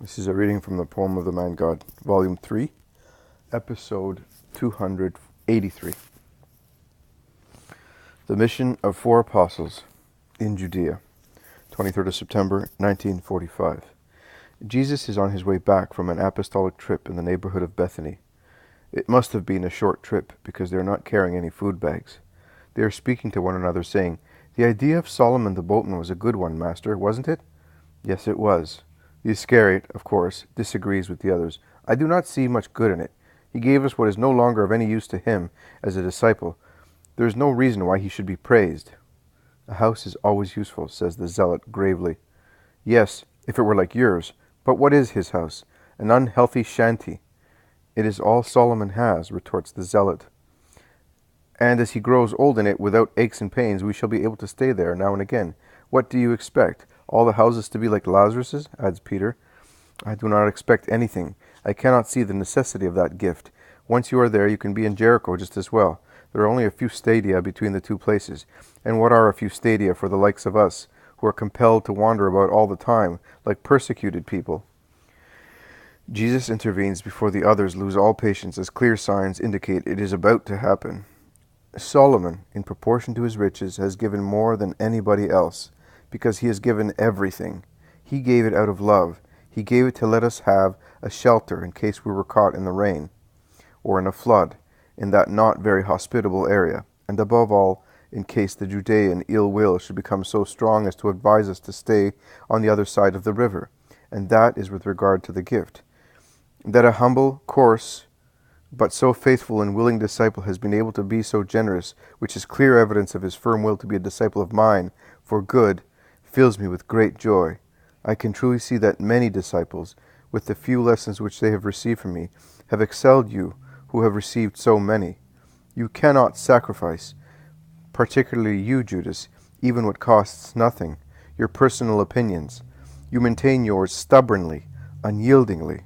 This is a reading from the Poem of the Man God, Volume 3, Episode 283. The Mission of Four Apostles in Judea, 23rd of September, 1945. Jesus is on his way back from an apostolic trip in the neighborhood of Bethany. It must have been a short trip because they are not carrying any food bags. They are speaking to one another, saying, "The idea of Solomon the boatman was a good one, Master, wasn't it?" "Yes, it was." The Iscariot, of course, disagrees with the others. "I do not see much good in it. He gave us what is no longer of any use to him as a disciple. There is no reason why he should be praised." "A house is always useful," says the zealot gravely. "Yes, if it were like yours. But what is his house? An unhealthy shanty." "It is all Solomon has," retorts the zealot. "And as he grows old in it without aches and pains, we shall be able to stay there now and again. What do you expect? All the houses to be like Lazarus's?" adds Peter. "I do not expect anything. I cannot see the necessity of that gift. Once you are there, you can be in Jericho just as well. There are only a few stadia between the two places. And what are a few stadia for the likes of us, who are compelled to wander about all the time, like persecuted people?" Jesus intervenes before the others lose all patience, as clear signs indicate it is about to happen. "Solomon, in proportion to his riches, has given more than anybody else, because he has given everything. He gave it out of love. He gave it to let us have a shelter in case we were caught in the rain, or in a flood, in that not very hospitable area, and above all, in case the Judean ill will should become so strong as to advise us to stay on the other side of the river. And that is with regard to the gift. That a humble, coarse, but so faithful and willing disciple has been able to be so generous, which is clear evidence of his firm will to be a disciple of mine for good, fills me with great joy. I can truly see that many disciples, with the few lessons which they have received from me, have excelled you who have received so many. You cannot sacrifice, particularly you, Judas, even what costs nothing, your personal opinions. You maintain yours stubbornly, unyieldingly.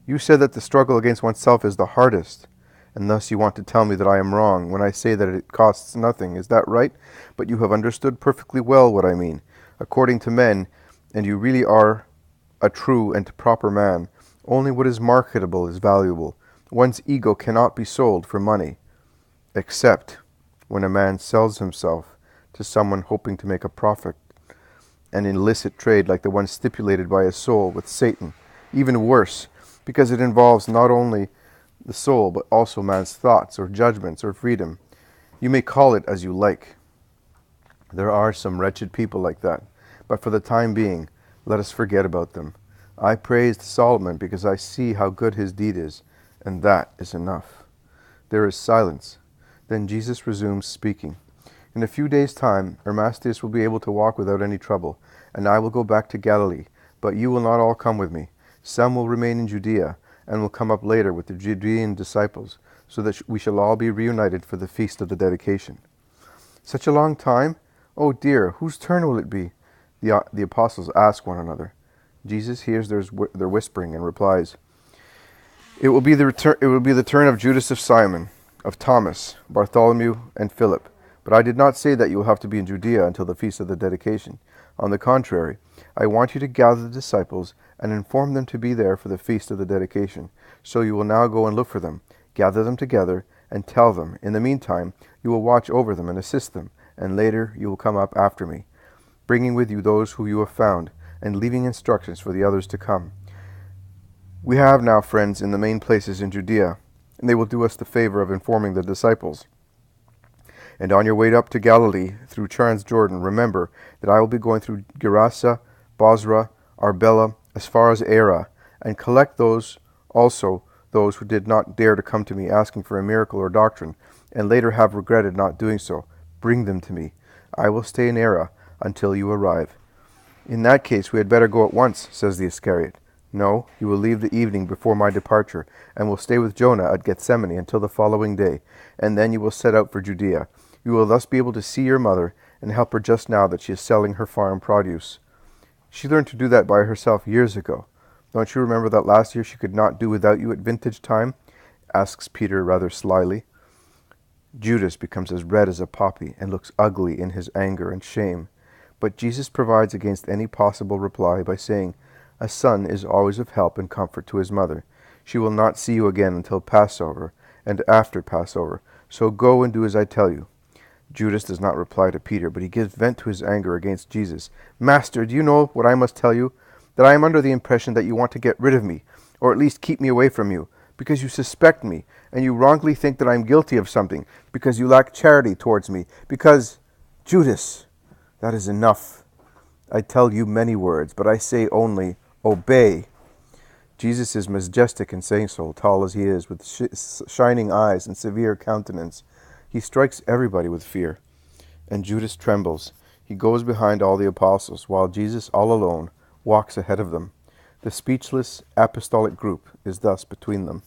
You said that the struggle against oneself is the hardest, and thus you want to tell me that I am wrong when I say that it costs nothing. Is that right? But you have understood perfectly well what I mean. According to men, and you really are a true and proper man, only what is marketable is valuable. One's ego cannot be sold for money, except when a man sells himself to someone hoping to make a profit, an illicit trade like the one stipulated by his soul with Satan. Even worse, because it involves not only the soul, but also man's thoughts or judgments or freedom. You may call it as you like. There are some wretched people like that, but for the time being, let us forget about them. I praised Solomon because I see how good his deed is, and that is enough." There is silence. Then Jesus resumes speaking. "In a few days' time, Erastus will be able to walk without any trouble, and I will go back to Galilee, but you will not all come with me. Some will remain in Judea, and will come up later with the Judean disciples, so that we shall all be reunited for the feast of the dedication." "Such a long time? Oh dear, whose turn will it be?" the apostles ask one another. Jesus hears their whispering and replies, It will be the turn of Judas of Simon, of Thomas, Bartholomew, and Philip. But I did not say that you will have to be in Judea until the feast of the dedication. On the contrary, I want you to gather the disciples and inform them to be there for the feast of the dedication. So you will now go and look for them, gather them together, and tell them. In the meantime, you will watch over them and assist them, and later you will come up after me, bringing with you those who you have found, and leaving instructions for the others to come. We have now friends in the main places in Judea, and they will do us the favor of informing the disciples. And on your way up to Galilee through Transjordan, remember that I will be going through Gerasa, Bozrah, Arbela, as far as Era, and collect those who did not dare to come to me asking for a miracle or doctrine, and later have regretted not doing so. Bring them to me. I will stay in Era until you arrive." "In that case we had better go at once," says the Iscariot. "No, you will leave the evening before my departure, and will stay with Jonah at Gethsemane until the following day, and then you will set out for Judea. You will thus be able to see your mother and help her just now that she is selling her farm produce. She learned to do that by herself years ago. Don't you remember that last year she could not do without you at vintage time?" asks Peter rather slyly. Judas becomes as red as a poppy and looks ugly in his anger and shame. But Jesus provides against any possible reply by saying, A son is always of help and comfort to his mother. She will not see you again until Passover and after Passover. So go and do as I tell you." Judas does not reply to Peter, but he gives vent to his anger against Jesus. "Master, do you know what I must tell you? That I am under the impression that you want to get rid of me, or at least keep me away from you, because you suspect me, and you wrongly think that I am guilty of something, because you lack charity towards me, because—" "Judas, that is enough. I tell you many words, but I say only, obey." Jesus is majestic in saying so, tall as he is, with shining eyes and severe countenance. He strikes everybody with fear. And Judas trembles. He goes behind all the apostles, while Jesus, all alone, walks ahead of them. The speechless apostolic group is thus between them.